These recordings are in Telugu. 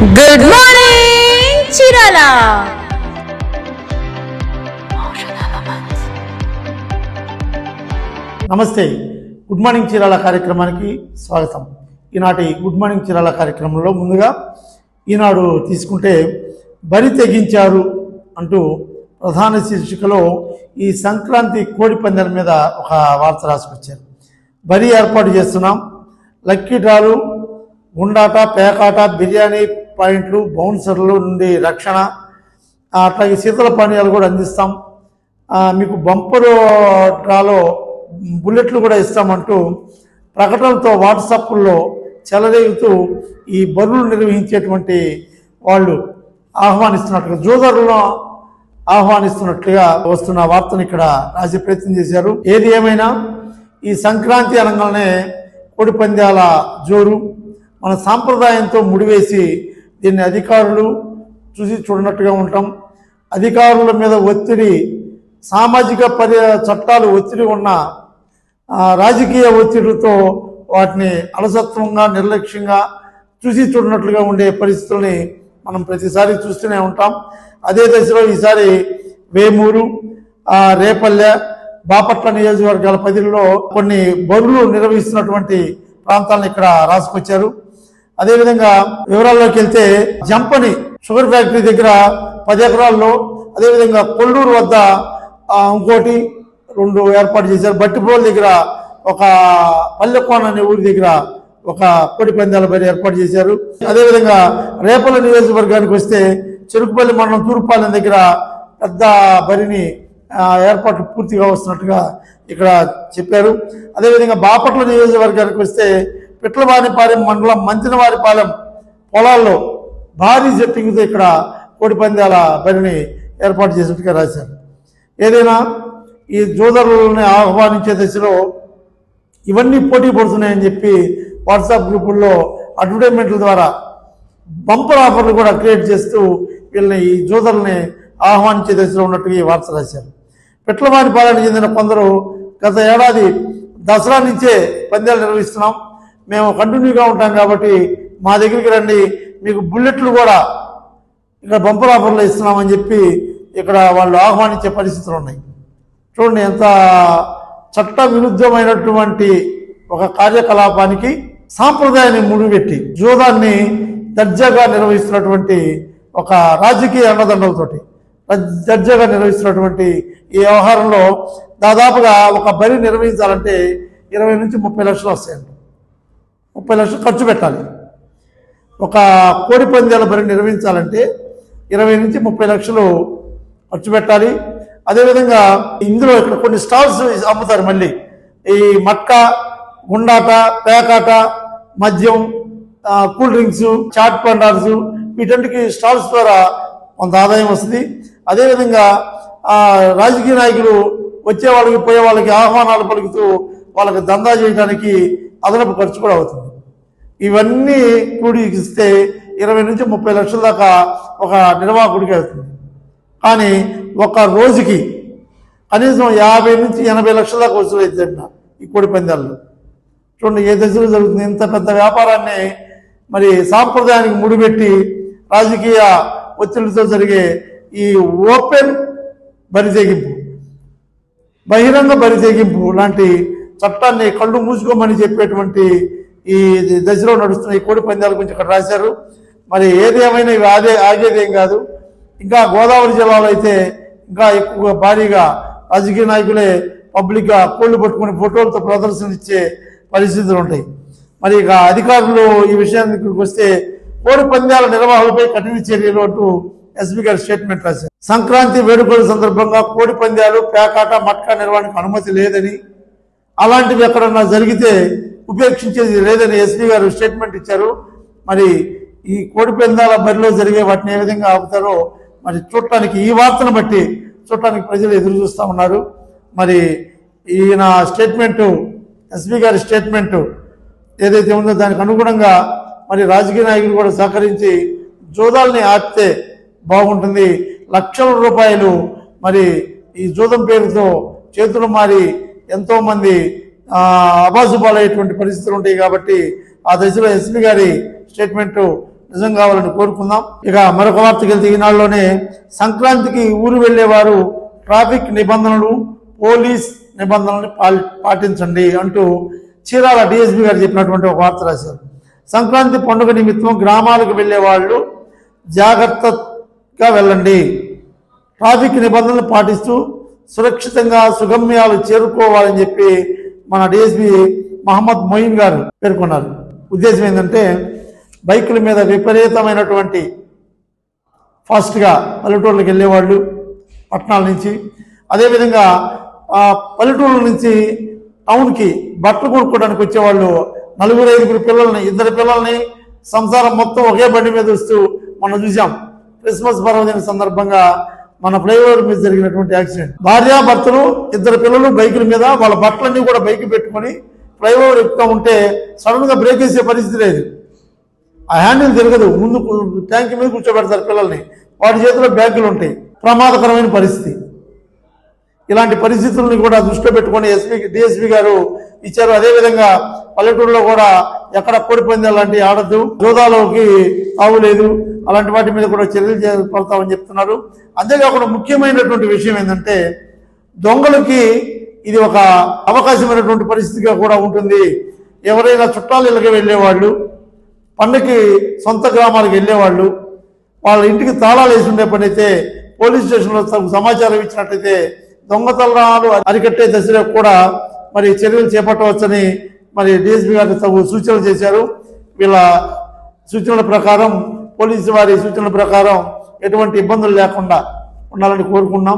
Good morning Chirala. నమస్తే. గుడ్ మార్నింగ్ చీరాల కార్యక్రమానికి స్వాగతం. ఈనాటి గుడ్ మార్నింగ్ చీరాల కార్యక్రమంలో ముందుగా ఈనాడు తీసుకుంటే బరి తెగించారు అంటూ ప్రధాన శీర్షికలో ఈ సంక్రాంతి కోడి పందాల మీద ఒక వార్త రాసుకొచ్చారు. బరి ఏర్పాటు చేస్తున్నాం, లక్కీ డ్రాలు, గుండాట, పేకాట, బిర్యానీ పాయింట్లు, బౌన్సర్లు నుండి రక్షణ, అట్లాగే శీతల పానీయాలు కూడా అందిస్తాం, మీకు బంపర్ డ్రాలో బుల్లెట్లు కూడా ఇస్తామంటూ ప్రకటనలతో వాట్సాప్లో చెలరేగుతూ ఈ బరువులు నిర్వహించేటువంటి వాళ్ళు ఆహ్వానిస్తున్నట్లుగా, జోదరులను ఆహ్వానిస్తున్నట్లుగా వస్తున్న వార్తను ఇక్కడ రాసే ప్రయత్నం చేశారు. ఏది ఏమైనా ఈ సంక్రాంతి అనగానే కోడి పందాల జోరు మన సాంప్రదాయంతో ముడివేసి దీన్ని అధికారులు చూసి చూడనట్టుగా ఉంటాం. అధికారుల మీద ఒత్తిడి, సామాజిక చట్టాలు ఒత్తిడి ఉన్న రాజకీయ ఒత్తిడితో వాటిని అలసత్వంగా, నిర్లక్ష్యంగా చూసి చూడనట్లుగా ఉండే పరిస్థితుల్ని మనం ప్రతిసారి చూస్తూనే ఉంటాం. అదే దశలో ఈసారి వేమూరు, రేపల్లె, బాపట్ల నియోజకవర్గాల పరిధిలో కొన్ని బరులు నిర్వహిస్తున్నటువంటి ప్రాంతాలను ఇక్కడ రాసుకొచ్చారు. అదేవిధంగా వివరాల్లోకి వెళ్తే జంపని షుగర్ ఫ్యాక్టరీ దగ్గర 10 ఎకరాల్లో, అదేవిధంగా కొల్లూరు వద్ద ఇంకోటి 2 ఏర్పాటు చేశారు. బట్టిపోల్ దగ్గర ఒక పల్లెకోన అనే ఊరి దగ్గర ఒక కోడి పందాల బరి ఏర్పాటు చేశారు. అదేవిధంగా రేపల్ల నియోజకవర్గానికి వస్తే చెరుకుపల్లి మండలం తూర్పాలెం దగ్గర పెద్ద బరిని ఏర్పాట్లు పూర్తిగా వస్తున్నట్టుగా ఇక్కడ చెప్పారు. అదేవిధంగా బాపట్ల నియోజకవర్గానికి వస్తే పిట్లవారిపాలెం మండలం మంతినవారిపాలెం పొలాల్లో భారీ సెట్టింగ్తో ఇక్కడ కోడి పందాల బరిని ఏర్పాటు చేసినట్టుగా రాశారు. ఏదైనా ఈ జోదరులని ఆహ్వానించే దశలో ఇవన్నీ పోటీ పడుతున్నాయని చెప్పి వాట్సాప్ గ్రూపుల్లో అడ్వర్టైజ్మెంట్ల ద్వారా బంపర్ ఆఫర్లు కూడా క్రియేట్ చేస్తూ వీళ్ళని, ఈ జోదరుల్ని ఆహ్వానించే దశలో ఉన్నట్టుగా ఈ వార్త రాశారు. పిట్లవారిపాలెంకి చెందిన కొందరు గత ఏడాది దసరా నుంచే పందాలు నిర్వహిస్తున్నాం, మేము కంటిన్యూగా ఉంటాం కాబట్టి మా దగ్గరికి రండి, మీకు బుల్లెట్లు కూడా ఇక్కడ బంపర్ ఆఫర్లు ఇస్తున్నామని చెప్పి ఇక్కడ వాళ్ళు ఆహ్వానించే పరిస్థితులు ఉన్నాయి. చూడండి, ఎంత చట్ట విరుద్ధమైనటువంటి ఒక కార్యకలాపానికి సాంప్రదాయాన్ని ముడిపెట్టి జూదాన్ని దర్జాగా నిర్వహిస్తున్నటువంటి ఒక రాజకీయ అండదండలతోటి దర్జాగా నిర్వహిస్తున్నటువంటి ఈ వ్యవహారంలో దాదాపుగా ఒక బరి నిర్వహించాలంటే 20 నుంచి 30 లక్షలు వస్తాయండి. 30 లక్షలు ఖర్చు పెట్టాలి. ఒక కోడి పందాల బరి నిర్వహించాలంటే 20 నుంచి 30 లక్షలు ఖర్చు పెట్టాలి. అదేవిధంగా ఇందులో ఇక్కడ కొన్ని స్టాల్స్ అమ్ముతారు. మళ్ళీ ఈ మట్క, గుండాట, పేకాట, మద్యం, కూల్ డ్రింక్స్, చాట్ పండార్స్, వీటన్నిటికి స్టాల్స్ ద్వారా కొంత ఆదాయం వస్తుంది. అదేవిధంగా రాజకీయ నాయకులు వచ్చే వాళ్ళకి పోయే వాళ్ళకి ఆహ్వానాలు పలుకుతూ వాళ్ళకి దందా చేయడానికి అదనపు ఖర్చు కూడా అవుతుంది. ఇవన్నీ కూడిస్తే 20 నుంచి 30 లక్షల దాకా ఒక నిర్వాహకుడికి అవుతుంది. కానీ ఒక రోజుకి కనీసం 50 నుంచి 80 లక్షల దాకా వసూలు అవుతుందంట ఈ కోడి పందాల్లో. చూడండి ఏ దశలో జరుగుతుంది. ఇంత పెద్ద వ్యాపారాన్ని మరి సాంప్రదాయానికి ముడిపెట్టి రాజకీయ ఒత్తిడితో జరిగే ఈ ఓపెన్ బరితెగింపు, బహిరంగ బరితెగింపు లాంటి చట్టాన్ని కళ్ళు మూసుకోమని చెప్పేటువంటి ఈ దశలో నడుస్తున్న ఈ కోడి పందాల గురించి ఇక్కడ రాశారు. మరి ఏది ఏమైనా ఇవి ఆగేదేం కాదు. ఇంకా గోదావరి జిల్లాలో అయితే ఇంకా ఎక్కువగా భారీగా రాజకీయ నాయకులే పబ్లిక్గా కోళ్లు పట్టుకుని ఫోటోలతో ప్రదర్శన ఇచ్చే పరిస్థితులు ఉంటాయి. మరి ఇక అధికారులు ఈ విషయానికి వస్తే కోడి పందాల నిర్వాహకులపై కఠిన చర్యలు అంటూ ఎస్పీ గారు స్టేట్మెంట్ రాశారు. సంక్రాంతి వేడుకల సందర్భంగా కోడి పందాలు, పేకాట, మట్కా నిర్వహణకు అనుమతి లేదని, అలాంటివి ఎక్కడన్నా జరిగితే ఉపేక్షించేది లేదని ఎస్పీ గారు స్టేట్మెంట్ ఇచ్చారు. మరి ఈ కోడి పందాల బరిలో జరిగే వాటిని ఏ విధంగా ఆపుతారో మరి చూడటానికి, ఈ వార్తను బట్టి చూడటానికి ప్రజలు ఎదురు చూస్తూ ఉన్నారు. మరి ఈయన స్టేట్మెంటు, ఎస్పీ గారి స్టేట్మెంటు ఏదైతే ఉందో దానికి అనుగుణంగా మరి రాజకీయ నాయకులు కూడా సహకరించి జూదాల్ని ఆపితే బాగుంటుంది. లక్షల రూపాయలు మరి ఈ జూదం పేరుతో చేతులు మారి ఎంతోమంది అబాసుపాలయ్యేటువంటి పరిస్థితులు ఉంటాయి. కాబట్టి ఆ దశలో ఎస్పీ గారి స్టేట్మెంటు నిజం కావాలని కోరుకుందాం. ఇక మరొక వార్తకి వెళ్తే ఈనాడులోనే సంక్రాంతికి ఊరు వెళ్లేవారు ట్రాఫిక్ నిబంధనలు పోలీస్ నిబంధనలను పాటించండి అంటూ చీరాల డిఎస్పీ గారు చెప్పినటువంటి ఒక వార్త రాశారు. సంక్రాంతి పండుగ నిమిత్తం గ్రామాలకు వెళ్లే వాళ్ళు జాగ్రత్తగా వెళ్ళండి, ట్రాఫిక్ నిబంధనలు పాటిస్తూ సురక్షితంగా సుగమ్యాలు చేరుకోవాలని చెప్పి మన డిఎస్పీ మహమ్మద్ మొయిన్ గారు పేర్కొన్నారు. ఉద్దేశం ఏంటంటే బైకుల మీద విపరీతమైనటువంటి ఫాస్ట్గా పల్లెటూర్లకు వెళ్ళేవాళ్ళు పట్టణాల నుంచి, అదేవిధంగా పల్లెటూరుల నుంచి టౌన్కి బట్టలు కొనుక్కోవడానికి వచ్చేవాళ్ళు 4-5 పిల్లల్ని 2 పిల్లల్ని సంసారం మొత్తం ఒకే బండి మీద వస్తూ మనం చూసాం. క్రిస్మస్ పర్వదిన సందర్భంగా మన ఫ్లైఓవర్ మీద జరిగినటువంటి యాక్సిడెంట్. భార్యాభర్తలు 2 పిల్లలు బైకుల మీద వాళ్ళ బట్టలన్నీ కూడా బైక్ పెట్టుకొని ఫ్లైఓవర్ ఎక్కుతూ ఉంటే సడన్గా బ్రేక్ వేసే పరిస్థితి లేదు. ఆ హ్యాండిల్ తిరగదు, ముందు ట్యాంక్ మీద కూర్చోబెడతారు పిల్లల్ని, వాటి చేతిలో బ్యాగులు ఉంటాయి. ప్రమాదకరమైన పరిస్థితి. ఇలాంటి పరిస్థితులను కూడా దృష్టిలో పెట్టుకొని డిఎస్పీ గారు ఇచ్చారు. అదేవిధంగా పల్లెటూరులో కూడా ఎక్కడ కోడిపందాలు లాంటి ఆడద్దు, జోదాలోకి తావులేదు, అలాంటి వాటి మీద కూడా చర్యలు చేపడతామని చెప్తున్నారు. అంతేకాకుండా ముఖ్యమైనటువంటి విషయం ఏంటంటే దొంగలకి ఇది ఒక అవకాశమైనటువంటి పరిస్థితిగా కూడా ఉంటుంది. ఎవరైనా చుట్టాలు ఇళ్ళకి వెళ్ళేవాళ్ళు, పండగకి సొంత గ్రామాలకు వెళ్ళేవాళ్ళు, వాళ్ళ ఇంటికి తాళాలు వేసి ఉండే పని అయితే పోలీస్ స్టేషన్లో సమాచారం ఇచ్చినట్లయితే దొంగతనాలు అరికట్టే దశలో కూడా మరి చర్యలు చేపట్టవచ్చని మరి డిఎస్పీ గారు తగు సూచనలు చేశారు. వీళ్ళ సూచనల ప్రకారం, పోలీసు వారి సూచనల ప్రకారం ఎటువంటి ఇబ్బందులు లేకుండా ఉండాలని కోరుకున్నాం.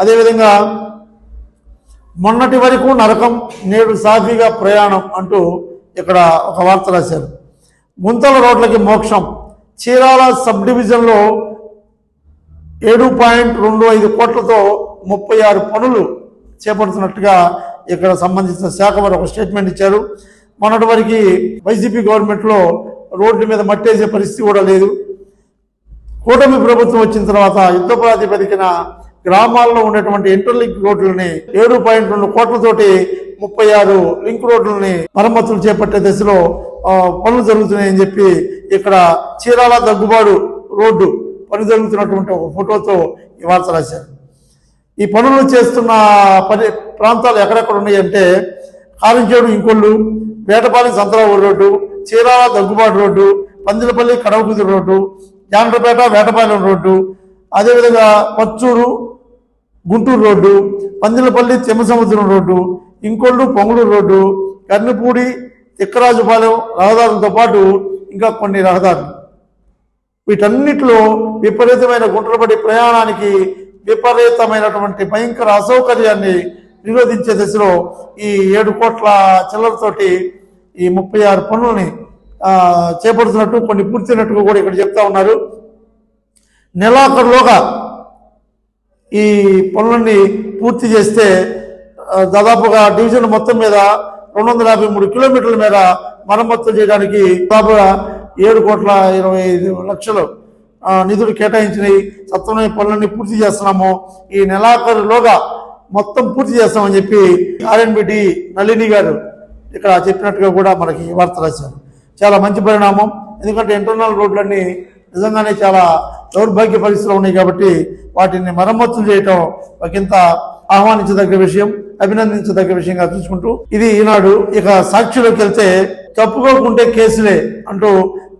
అదేవిధంగా మొన్నటి వరకు నరకం నేడు సాఫీగా ప్రయాణం అంటూ ఇక్కడ ఒక వార్త రాశారు. గుంతల రోడ్లకి మోక్షం. చీరాల సబ్ డివిజన్లో 7.25 కోట్లతో 36 పనులు చేపడుతున్నట్టుగా ఇక్కడ సంబంధించిన శాఖ వారు ఒక స్టేట్మెంట్ ఇచ్చారు. మొన్నటి వరకు వైసీపీ గవర్నమెంట్లో రోడ్ల మీద మట్టేసే పరిస్థితి కూడా లేదు. కూటమి ప్రభుత్వం వచ్చిన తర్వాత యుద్ధ ప్రాతిపదికన గ్రామాల్లో ఉన్నటువంటి ఇంటర్లింక్ రోడ్లని 7.2 కోట్లతోటి 36 లింక్ రోడ్లని మరమ్మతులు చేపట్టే దశలో పనులు జరుగుతున్నాయని చెప్పి ఇక్కడ చీరాల దగ్గుబాడు రోడ్డు పని జరుగుతున్నటువంటి ఒక ఫోటోతో ఈ వార్త రాశారు. ఈ పనులు చేస్తున్న ప్రాంతాలు ఎక్కడెక్కడ ఉన్నాయంటే Karamchedu Inkollu, Vetapalem Santharavuru road, Chirala Daggubadu road, Pandillapalli Kadavakuduru road, Jandrapeta Vetapalem road, అదేవిధంగా Parchur Guntur road, Pandillapalli Thimmasamudram road, Inkollu Pongulur road, Karnipudi Tikkarajupalem రహదారులతో పాటు ఇంకా కొన్ని రహదారులు. వీటన్నిటిలో విపరీతమైన గుంటలబడి ప్రయాణానికి విపరీతమైనటువంటి భయంకర అసౌకర్యాన్ని నిరోధించే దశలో ఈ 7 కోట్ల చిల్లరతోటి ఈ 36 పనులని చేపడుతున్నట్టు, కొన్ని పూర్తయినట్టుగా కూడా ఇక్కడ చెప్తా ఉన్నారు. నెలాఖరులోగా ఈ పనులన్నీ పూర్తి చేస్తే దాదాపుగా డివిజన్ మొత్తం మీద 253 కిలోమీటర్ల మేర మరమ్మతులు చేయడానికి దాదాపుగా 7,25,00,000 నిధులు కేటాయించినాయి. సత్వరమైన పనులన్నీ పూర్తి చేస్తున్నాము, ఈ నెలాఖరులోగా మొత్తం పూర్తి చేస్తామని చెప్పి ఆర్ఎన్బిడి నళిని గారు ఇక్కడ చెప్పినట్టుగా కూడా మనకి వార్త రాశారు. చాలా మంచి పరిణామం. ఎందుకంటే ఇంటర్నల్ రోడ్లన్నీ నిజంగానే చాలా దౌర్భాగ్య పరిస్థితులు ఉన్నాయి కాబట్టి వాటిని మరమ్మతులు చేయటం ఒకంత ఆహ్వానించదగ్గ విషయం, అభినందించదగ్గ విషయంగా చూసుకుంటూ ఇది ఈనాడు. ఇక సాక్షిలోకి వెళ్తే తప్పుకోకుంటే కేసులే అంటూ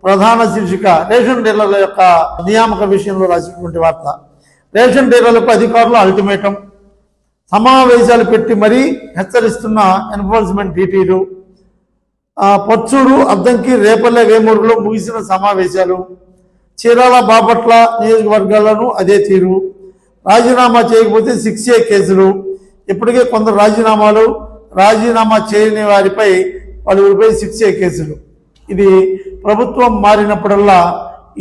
ప్రధాన శీర్షిక రేషన్ డీలర్ల యొక్క నియామక విషయంలో రాసినటువంటి వార్త. రేషన్ డీలర్లకు అధికారులు అల్టిమేటం, సమావేశాలు పెట్టి మరీ హెచ్చరిస్తున్న ఎన్ఫోర్స్మెంట్ డీటీలు. పచ్చూరు, అద్దంకి, రేపల్లె, వేమూరులో ముగిసిన సమావేశాలు. చీరాల, బాపట్ల నియోజకవర్గాలను అదే తీరు. రాజీనామా చేయకపోతే 6A కేసులు. ఇప్పటికే కొందరు రాజీనామా చేయని వారిపై పలువురిపై 6A కేసులు. ఇది ప్రభుత్వం మారినప్పుడల్లా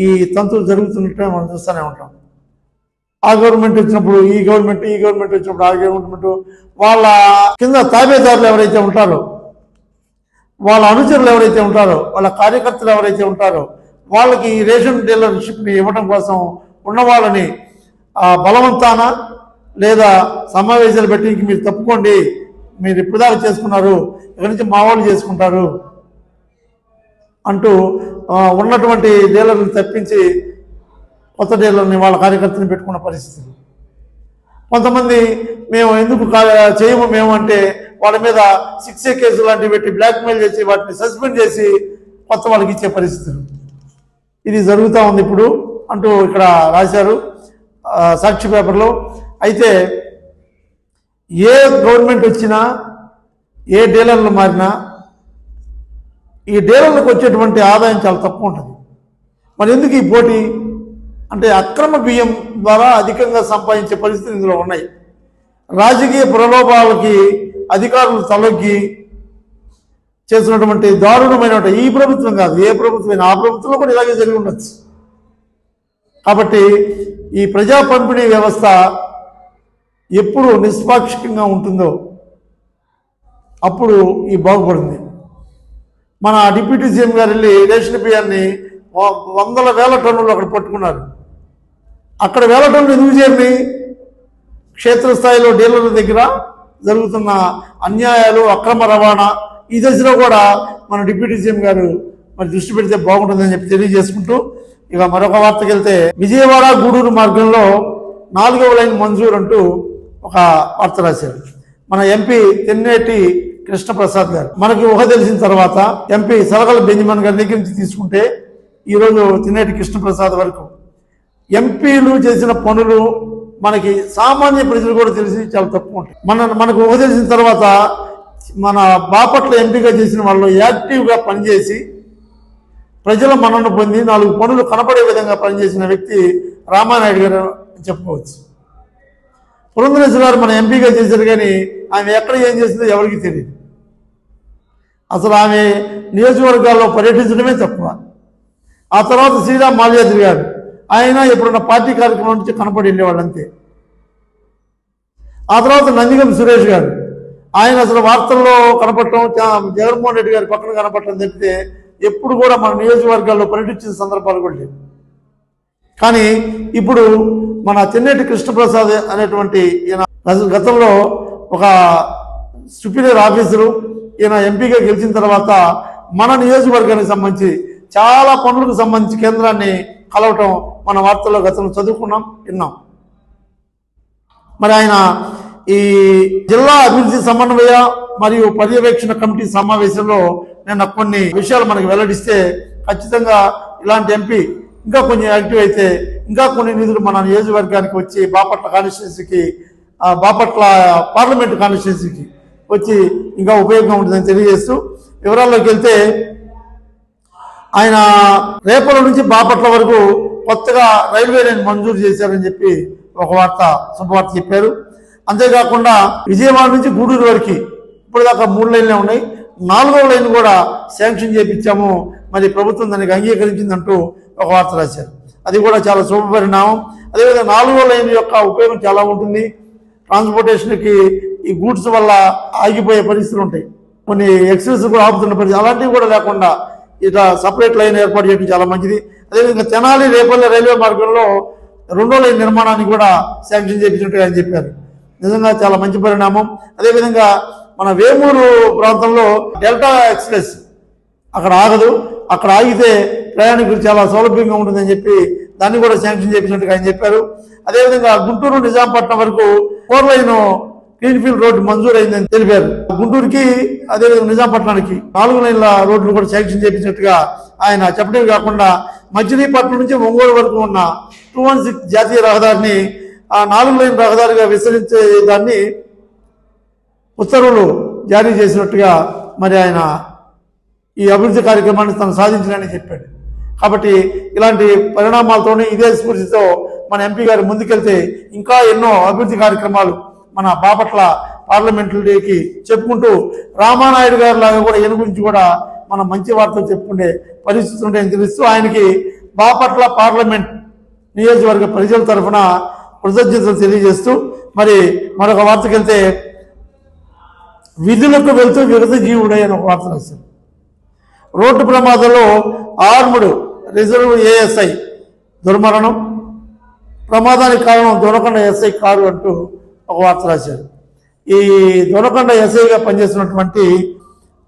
ఈ తంతులు జరుగుతున్నట్టే మనం చూస్తూనే ఉంటాం. ఆ గవర్నమెంట్ వచ్చినప్పుడు ఈ గవర్నమెంట్ వచ్చినప్పుడు ఆ గవర్నమెంట్, వాళ్ళ కింద తాబేదారులు ఎవరైతే ఉంటారో, వాళ్ళ అనుచరులు ఎవరైతే ఉంటారో, వాళ్ళ కార్యకర్తలు ఎవరైతే ఉంటారో వాళ్ళకి ఈ రేషన్ డీలర్షిప్ని ఇవ్వడం కోసం ఉన్న వాళ్ళని బలవంతాన లేదా సమావేశాలు పెట్టి మీరు తప్పుకోండి, మీరు ఇప్పుడు దాకా చేసుకున్నారు, ఇక్కడి నుంచి మా వాళ్ళు చేసుకుంటారు అంటూ ఉన్నటువంటి డీలర్లను తప్పించి కొత్త డీలర్ని వాళ్ళ కార్యకర్తని పెట్టుకున్న పరిస్థితులు. కొంతమంది మేము ఎందుకు చేయము మేము అంటే వాళ్ళ మీద 6A కేసు లాంటివి పెట్టి బ్లాక్మెయిల్ చేసి వాటిని సస్పెండ్ చేసి కొత్త వాళ్ళకి ఇచ్చే పరిస్థితులు. ఇది జరుగుతూ ఉంది ఇప్పుడు అంటూ ఇక్కడ రాశారు సాక్షి పేపర్లో. అయితే ఏ గవర్నమెంట్ వచ్చినా ఏ డీలర్లు మారినా ఈ డీలర్లకు వచ్చేటువంటి ఆదాయం చాలా తక్కువ ఉంటుంది. మరి ఎందుకు ఈ పోటీ అంటే అక్రమ బియ్యం ద్వారా అధికంగా సంపాదించే పరిస్థితులు ఇందులో ఉన్నాయి. రాజకీయ ప్రలోభాలకి అధికారులు తలొగ్గి చేస్తున్నటువంటి దారుణమైన ఈ ప్రభుత్వం కాదు, ఏ ప్రభుత్వమైనా ఆ ప్రభుత్వంలో కూడా ఇలాగే జరిగి ఉండొచ్చు. కాబట్టి ఈ ప్రజా పంపిణీ వ్యవస్థ ఎప్పుడు నిష్పాక్షికంగా ఉంటుందో అప్పుడు ఈ బాగుపడింది. మన డిప్యూటీ సీఎం గారు వెళ్ళి రేషన్ బియ్యాన్ని వందల వేల టన్నులు అక్కడ పట్టుకున్నారు. అక్కడ వేల టన్నులు ఎందుకు చేరి క్షేత్రస్థాయిలో డీలర్ల దగ్గర జరుగుతున్న అన్యాయాలు, అక్రమ రవాణా ఈ దశలో కూడా మన డిప్యూటీ సీఎం గారు మరి దృష్టి పెడితే బాగుంటుందని చెప్పి తెలియజేసుకుంటూ ఇక మరొక వార్తకి వెళ్తే విజయవాడ గూడూరు మార్గంలో 4వ లైన్ మంజూరు అంటూ ఒక వార్త రాశారు మన ఎంపీ తెన్నేటి కృష్ణప్రసాద్ గారు. మనకి ఊహ తెలిసిన తర్వాత ఎంపీ సలగల బెంజమిన్ గారి దగ్గర నుంచి తీసుకుంటే ఈరోజు తెన్నేటి కృష్ణప్రసాద్ వరకు ఎంపీలు చేసిన పనులు మనకి సామాన్య ప్రజలు కూడా తెలిసి చాలా తక్కువ ఉంటాయి. మనకు ఊహ తెలిసిన తర్వాత మన బాపట్ల ఎంపీగా చేసిన వాళ్ళు యాక్టివ్గా పనిచేసి ప్రజల మన్నన పొంది 4 పనులు కనపడే విధంగా పనిచేసిన వ్యక్తి రామానాయుడు గారు అని చెప్పుకోవచ్చు. పురంధరేశ్వరి గారు మన ఎంపీగా చేశారు, కానీ ఆమె ఎక్కడ ఏం చేసిందో ఎవరికి తెలియదు. అసలు ఆమె నియోజకవర్గాల్లో పర్యటించడమే తక్కువ. ఆ తర్వాత శ్రీరామ్ మాల్యాద్రి గారు, ఆయన ఎప్పుడున్న పార్టీ కార్యక్రమం నుంచి కనపడి వెళ్ళేవాళ్ళు అంతే. ఆ తర్వాత నందిగం సురేష్ గారు, ఆయన అసలు వార్తల్లో కనపడటం, జగన్మోహన్ రెడ్డి గారి పక్కన కనపడటం తప్పితే ఎప్పుడు కూడా మన నియోజకవర్గాల్లో పర్యటించిన సందర్భాలు కూడా లేవు. కానీ ఇప్పుడు మన తెన్నేటి కృష్ణప్రసాద్ అనేటువంటి ఈయన గతంలో ఒక సుపీరియర్ ఆఫీసరు, ఈయన ఎంపీగా గెలిచిన తర్వాత మన నియోజకవర్గానికి సంబంధించి చాలా పనులకు సంబంధించి కేంద్రాన్ని కలవటం మన వార్తల్లో గతంలో చదువుకున్నాం, విన్నాం. మరి ఆయన ఈ జిల్లా అభివృద్ధి సమన్వయ మరియు పర్యవేక్షణ కమిటీ సమావేశంలో నేను కొన్ని విషయాలు మనకు వెల్లడిస్తే ఖచ్చితంగా ఇలాంటి ఎంపీ ఇంకా కొంచెం యాక్టివ్ అయితే ఇంకా కొన్ని నిధులు మన నియోజకవర్గానికి వచ్చి బాపట్ల కాన్స్టిట్యున్సీకి, బాపట్ల పార్లమెంటు కాన్స్టిట్యున్సీకి వచ్చి ఇంకా ఉపయోగంగా ఉంటుందని తెలియజేస్తూ వివరాల్లోకి వెళ్తే ఆయన రేపల నుంచి బాపట్ల వరకు కొత్తగా రైల్వే లైన్ మంజూరు చేశారని చెప్పి ఒక శుభవార్త చెప్పారు. అంతేకాకుండా విజయవాడ నుంచి గూడూరు వరకు ఇప్పటిదాకా 3 లైన్లే ఉన్నాయి, 4వ లైన్ కూడా శాంక్షన్ చేయించాము, మరి ప్రభుత్వం దానికి అంగీకరించిందంటూ ఒక వార్త రాశారు. అది కూడా చాలా శుభపరిణామం. అదేవిధంగా 4వ లైన్ యొక్క ఉపయోగం చాలా ఉంటుంది. ట్రాన్స్పోర్టేషన్కి ఈ గూడ్స్ వల్ల ఆగిపోయే పరిస్థితులు ఉంటాయి, కొన్ని ఎక్స్ప్రెస్ కూడా ఆపుతున్న పరిస్థితి, అలాంటివి కూడా లేకుండా ఇట్లా సపరేట్ లైన్ ఏర్పాటు చేయడం చాలా మంచిది. అదేవిధంగా తెనాలి రేపల్లె రైల్వే మార్గంలో 2వ లైన్ నిర్మాణాన్ని కూడా శాంక్షన్ చేయించినట్టుగా ఆయన చెప్పారు. నిజంగా చాలా మంచి పరిణామం. అదేవిధంగా మన వేమూరు ప్రాంతంలో డెల్టా ఎక్స్ప్రెస్ అక్కడ ఆగదు, అక్కడ ఆగితే ప్రయాణికులు చాలా సౌలభ్యంగా ఉంటుందని చెప్పి దాన్ని కూడా శాంక్షన్ చేయించినట్టుగా ఆయన చెప్పారు. అదేవిధంగా గుంటూరు నిజాంపట్నం వరకు 4 లైన్ గ్రీన్ఫీల్డ్ రోడ్డు మంజూరు అయిందని తెలిపారు. గుంటూరుకి అదేవిధంగా నిజాంపట్నానికి 4 లైన్ల రోడ్లు కూడా శాంక్షన్ చేయించినట్టుగా ఆయన చెప్పడమే కాకుండా మచిలీపట్నం నుంచి ఒంగోలు వరకు ఉన్న 216 జాతీయ రహదారిని 4 లైన్ రహదారిగా విస్తరించే దాన్ని ఉత్తర్వులు జారీ చేసినట్టుగా మరి ఆయన ఈ అభివృద్ధి కార్యక్రమాన్ని తను సాధించాలని చెప్పాడు. కాబట్టి ఇలాంటి పరిణామాలతోనే ఇదే స్ఫూర్తితో మన ఎంపీ గారు ముందుకెళ్తే ఇంకా ఎన్నో అభివృద్ధి కార్యక్రమాలు మన బాపట్ల పార్లమెంటుకి చెప్పుకుంటూ రామానాయుడు గారి లాగా కూడా ఈయన గురించి కూడా మనం మంచి వార్తలు చెప్పుకునే పరిస్థితి ఉంటాయని తెలుస్తూ ఆయనకి బాపట్ల పార్లమెంట్ నియోజకవర్గ ప్రజల తరఫున కృతజ్ఞతలు తెలియజేస్తూ మరి మరొక వార్తకి వెళ్తే విధులకు వెళ్తూ విరత జీవుడై అని ఒక వార్త రాశారు. రోడ్డు ప్రమాదంలో ఆర్ముడు రిజర్వ్ ఏఎస్ఐ దుర్మరణం, ప్రమాదానికి కారణం దొనకొండ ఎస్ఐ కారు అంటూ ఒక వార్త రాశారు. ఈ దొనకొండ ఎస్ఐగా పనిచేస్తున్నటువంటి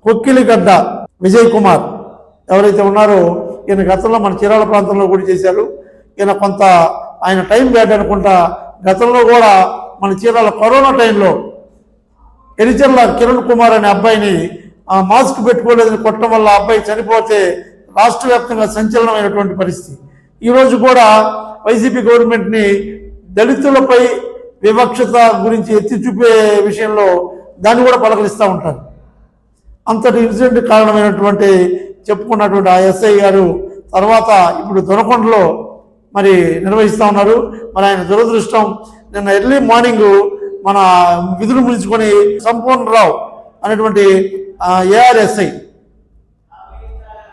కొక్కిలిగడ్డ విజయ్ కుమార్ ఎవరైతే ఉన్నారో ఈయన గతంలో మన చీరాల ప్రాంతంలో కూడా చేశారు. ఈయన కొంత ఆయన టైం బ్యాడ్ అనుకుంటా గతంలో కూడా మన చీరాల కరోనా టైంలో ఎరిచర్ల కిరణ్ కుమార్ అనే అబ్బాయిని మాస్క్ పెట్టుకోలేదని కొట్టడం వల్ల అబ్బాయి చనిపోతే రాష్ట్ర వ్యాప్తంగా సంచలనమైనటువంటి పరిస్థితి. ఈరోజు కూడా వైసీపీ గవర్నమెంట్ని దళితులపై వివక్షత గురించి ఎత్తి చూపే విషయంలో దాన్ని కూడా పలకరిస్తూ ఉంటారు. అంతటి ఇన్సిడెంట్ కారణమైనటువంటి చెప్పుకున్నటువంటి ఆ ఎస్ఐ గారు తర్వాత ఇప్పుడు దొనకొండలో మరి నిర్వహిస్తూ ఉన్నారు. మరి ఆయన దురదృష్టం నిన్న ఎర్లీ మార్నింగ్ మన విధులు ముగించుకొని సంపూర్ణరావు అనేటువంటి ఏఆర్ఎస్ఐ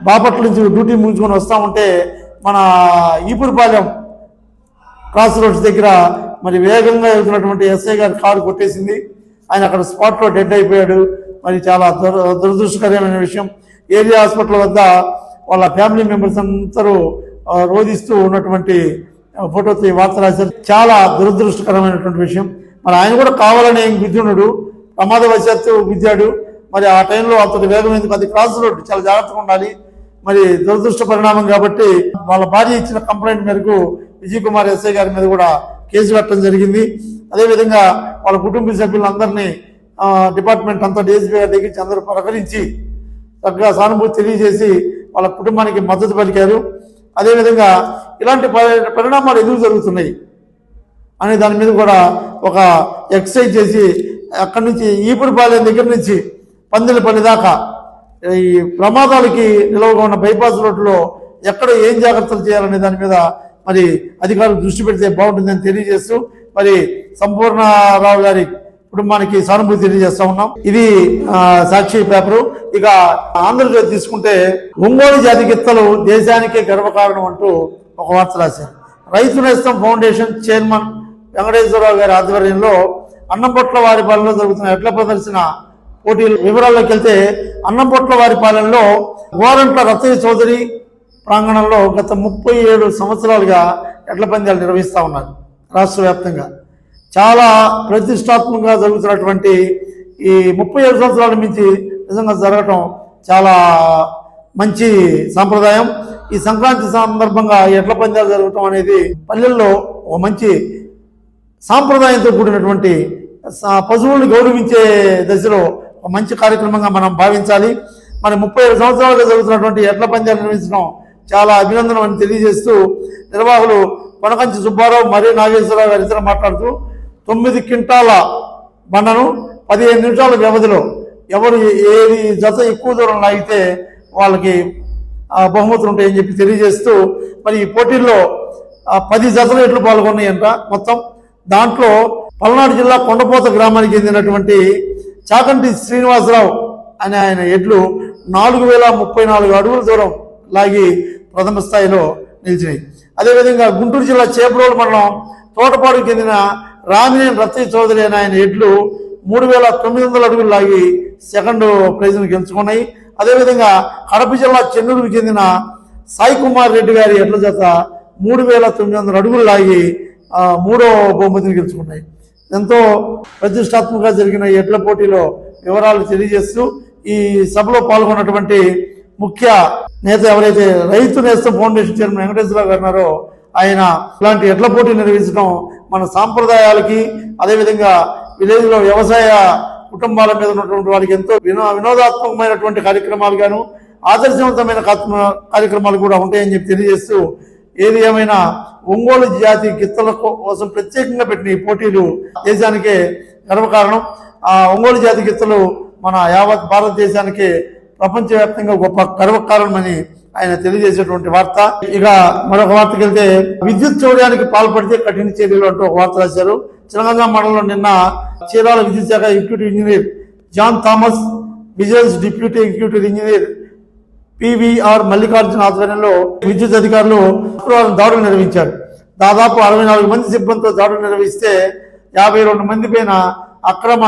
బాపట్ల నుంచి డ్యూటీ ముగించుకొని వస్తూ ఉంటే మన ఈపురపాలెం క్రాస్ రోడ్స్ దగ్గర మరి వేగంగా వెళ్తున్నటువంటి ఎస్ఐ గారి కారు కొట్టేసింది. ఆయన అక్కడ స్పాట్లో డెడ్ అయిపోయాడు. మరి చాలా దురదృష్టకరమైన విషయం. ఏరియా హాస్పిటల్ వద్ద వాళ్ళ ఫ్యామిలీ మెంబర్స్ అందరూ రోధిస్తూ ఉన్నటువంటి ఫోటోతో ఈ వార్త రాశారు. చాలా దురదృష్టకరమైనటువంటి విషయం. మరి ఆయన కూడా కావాలని గుద్దున్నాడు, ప్రమాదవశాత్తు గుద్దాడు. మరి ఆ టైంలో అంతటి వేగం ఎందుకు? అది క్రాస్ రోడ్, చాలా జాగ్రత్తగా ఉండాలి. మరి దురదృష్ట పరిణామం కాబట్టి వాళ్ళ భార్య ఇచ్చిన కంప్లైంట్ మేరకు విజయ్ కుమార్ ఎస్ఐ గారి మీద కూడా కేసు కట్టడం జరిగింది. అదేవిధంగా వాళ్ళ కుటుంబ సభ్యులందరినీ డిపార్ట్మెంట్ అంతా డీఎస్పీ గారి దగ్గర అందరూ పలకరించి చక్కగా సానుభూతి తెలియజేసి వాళ్ళ కుటుంబానికి మద్దతు పలికారు. అదేవిధంగా ఇలాంటి పరిణామాలు ఎందుకు జరుగుతున్నాయి అనే దాని మీద కూడా ఒక ఎక్సర్సైజ్ చేసి అక్కడి నుంచి ఈపురపాలెం దగ్గర నుంచి పందిలపల్లి దాకా ఈ ప్రమాదాలకి నిలవగా ఉన్న బైపాస్ రోడ్లో ఎక్కడ ఏం జాగ్రత్తలు చేయాలనే దాని మీద మరి అధికారులు దృష్టి పెడితే బాగుంటుందని తెలియజేస్తూ మరి సంపూర్ణరావు గారి కుటుంబానికి సానుభూతి తెలియజేస్తా ఉన్నాం. ఇది సాక్షి పేపరు. ఇక ఆంధ్రజ్యోతి తీసుకుంటే ఒంగోలు జాతి గిత్తలు దేశానికే గర్వకారణం అంటూ ఒక వార్త రాశారు. రైతు నేస్తం ఫౌండేషన్ చైర్మన్ వెంకటేశ్వరరావు గారి ఆధ్వర్యంలో అన్నంపొట్ల వారిపాలెంలో జరుగుతున్న ఎడ్ల ప్రదర్శన పోటీల వివరాల్లోకి వెళ్తే అన్నంపొట్ల వారిపాలెంలో గోరంట్ల రత్తయ్య చౌదరి ప్రాంగణంలో గత 37 సంవత్సరాలుగా ఎడ్ల పందాలు నిర్వహిస్తూ ఉన్నారు. రాష్ట్ర వ్యాప్తంగా చాలా ప్రతిష్టాత్మకంగా జరుగుతున్నటువంటి ఈ 37 సంవత్సరాల నుంచి నిజంగా జరగటం చాలా మంచి సాంప్రదాయం. ఈ సంక్రాంతి సందర్భంగా ఎడ్ల పందాలు జరగటం అనేది పల్లెల్లో ఒక మంచి సాంప్రదాయంతో కూడినటువంటి పశువుల్ని గౌరవించే దశలో ఒక మంచి కార్యక్రమంగా మనం భావించాలి. మరి 37 సంవత్సరాలుగా జరుగుతున్నటువంటి ఎడ్ల పందాలు నిర్వహించడం చాలా అభినందనం అని తెలియజేస్తూ నిర్వాహకులు కొనకంచి సుబ్బారావు మరియు నాగేశ్వరరావు గారి ఇతర మాట్లాడుతూ 9 క్వింటాల బండను 15 నిమిషాల వ్యవధిలో ఎవరు ఏది జత ఎక్కువ దూరం లాగితే వాళ్ళకి బహుమతులు ఉంటాయని చెప్పి తెలియజేస్తూ మరి ఈ పోటీల్లో 10 జతల ఎడ్లు పాల్గొన్నాయంట. మొత్తం దాంట్లో పల్నాడు జిల్లా కొండపోత గ్రామానికి చెందినటువంటి చాకంటి శ్రీనివాసరావు అనే ఆయన ఎడ్లు 4034 అడుగుల దూరం లాగి ప్రథమ స్థాయిలో నిలిచినాయి. అదేవిధంగా గుంటూరు జిల్లా చేపరోలు మండలం తోటపాడుకు చెందిన రామినేని రత్తయ్య చౌదరి అనే ఆయన ఎడ్లు 3900 అడుగులు లాగి సెకండ్ ప్రైజ్ను గెలుచుకున్నాయి. అదేవిధంగా కడప జిల్లా చెన్నూరుకు చెందిన సాయి కుమార్ రెడ్డి గారి ఎడ్ల జత 3900 అడుగులు లాగి మూడో బహుమతిని గెలుచుకున్నాయి. ఎంతో ప్రతిష్టాత్మకంగా జరిగిన ఎడ్ల పోటీలో వివరాలు తెలియజేస్తూ ఈ సభలో పాల్గొన్నటువంటి ముఖ్య నేత ఎవరైతే రైతు నేస్తం ఫౌండేషన్ చైర్మన్ వెంకటేశ్వరరావు గారు ఉన్నారో ఆయన ఇలాంటి ఎడ్ల పోటీ నిర్వహించడం మన సాంప్రదాయాలకి అదేవిధంగా విలేజ్లో వ్యవసాయ కుటుంబాల మీద ఉన్నటువంటి వారికి ఎంతో వినోదాత్మకమైనటువంటి కార్యక్రమాలు గాను ఆదర్శవంతమైన కార్యక్రమాలు కూడా ఉంటాయని చెప్పి తెలియజేస్తూ ఏది ఏమైనా ఒంగోలు జాతి గిత్తల కోసం ప్రత్యేకంగా పెట్టిన ఈ పోటీలు దేశానికే గర్వకారణం. ఆ ఒంగోలు జాతి గిత్తలు మన యావత్ భారతదేశానికి ప్రపంచవ్యాప్తంగా గొప్ప గర్వకారణమని ఆయన తెలియజేసేటువంటి వార్త. ఇక మరొక వార్తకి వెళ్తే విద్యుత్ చౌర్యానికి పాల్పడితే కఠిన చర్యలు అంటూ ఒక వార్త రాశారు. చిలగంజా మండలంలో నిన్న చీరాల విద్యుత్ శాఖ executive engineer John Thomas, vigilance deputy executive engineer PVR Mallikarjuna ఆధ్వర్యంలో విద్యుత్ అధికారులు శుక్రవారం దాడులు నిర్వహించారు. దాదాపు 64 మంది సిబ్బందితో దాడులు నిర్వహిస్తే 52 మంది పైన అక్రమ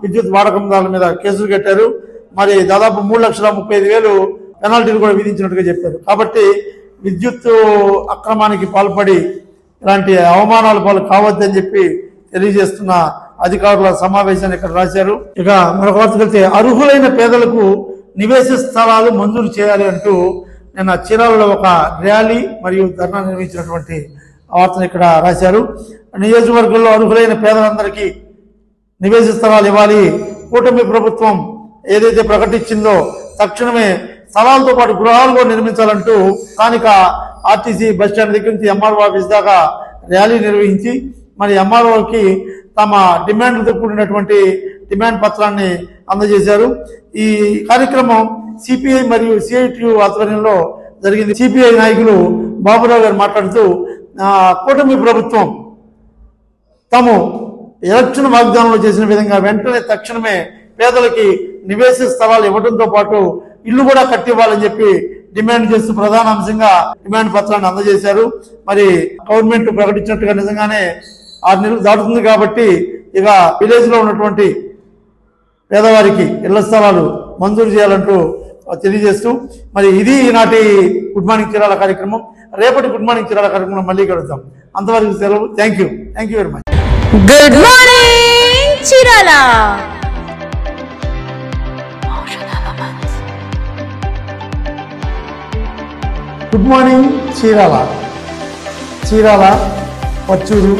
విద్యుత్ వాడకందారుల మీద కేసులు కట్టారు. మరి దాదాపు 3,35,000 పెనాల్టీలు కూడా విధించినట్టుగా చెప్పారు. కాబట్టి విద్యుత్ అక్రమానికి పాల్పడి ఇలాంటి అవమానాల పాలు కావద్దని చెప్పి తెలియజేస్తున్న అధికారుల సమావేశాన్ని ఇక్కడ రాశారు. ఇక మరొక వార్తకు వెళ్తే అర్హులైన పేదలకు నివేశ స్థలాలు మంజూరు చేయాలి అంటూ నిన్న చీరాలలో ఒక ర్యాలీ మరియు ధర్నా నిర్వహించినటువంటి వార్తను ఇక్కడ రాశారు. నియోజకవర్గంలో అర్హులైన పేదలందరికీ నివేశ స్థలాలు ఇవ్వాలి. కూటమి ప్రభుత్వం ఏదైతే ప్రకటించిందో తక్షణమే స్థలాలతో పాటు గృహాలు కూడా నిర్మించాలంటూ స్థానిక ఆర్టీసీ బస్టాండ్ దగ్గర నుంచి ఎంఆర్ఓ ఆఫీస్ దాకా ర్యాలీ నిర్వహించి మరి ఎంఆర్ఓకి తమ డిమాండ్లతో కూడినటువంటి డిమాండ్ పత్రాన్ని అందజేశారు. ఈ కార్యక్రమం సిపిఐ మరియు సిఐటియు ఆధ్వర్యంలో జరిగింది. సిపిఐ నాయకులు బాబురావు గారు మాట్లాడుతూ కూటమి ప్రభుత్వం తాము ఎలక్షన్ వాగ్దానంలో చేసిన విధంగా వెంటనే తక్షణమే పేదలకి నివేశ స్థలాలు ఇవ్వడంతో పాటు ఇల్లు కూడా కట్టివ్వాలని చెప్పి డిమాండ్ చేస్తూ ప్రధాన అంశంగా డిమాండ్ పత్రాన్ని అందజేశారు. మరి గవర్నమెంట్ ప్రకటించినట్టుగా నిజంగానే 6 నెలలు దాటుతుంది కాబట్టి ఇక విలేజ్ లో ఉన్నటువంటి పేదవారికి ఇళ్ల స్థలాలు మంజూరు చేయాలంటూ తెలియజేస్తూ మరి ఇది ఈనాటి గుడ్ మార్నింగ్ చీరాల కార్యక్రమం. రేపటి గుడ్ మార్నింగ్ చీరాల కార్యక్రమం మళ్ళీ కలుద్దాం. అంతవరకు సెలవు. Thank you very much. Good morning Chirala. Good morning Chirala Parchur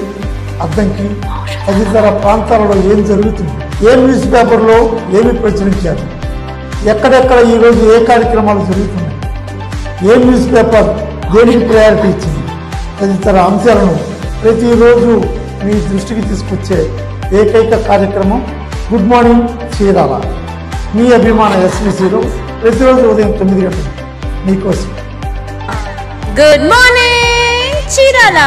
Addanki తదితర ప్రాంతాలలో ఏం జరుగుతుంది, ఏ న్యూస్ పేపర్లో ఏమి ప్రచురించారు, ఎక్కడెక్కడ ఈరోజు ఏ కార్యక్రమాలు జరుగుతున్నాయి, ఏ న్యూస్ పేపర్ దేనికి ప్రయారిటీ ఇచ్చింది తదితర అంశాలను ప్రతిరోజు మీ దృష్టికి తీసుకొచ్చే ఏకైక కార్యక్రమం గుడ్ మార్నింగ్ చీరాల. మీ అభిమాన ఎస్బీసీలో ప్రతిరోజు ఉదయం 9 గంటలకు మీకోసం. Good morning Chirala.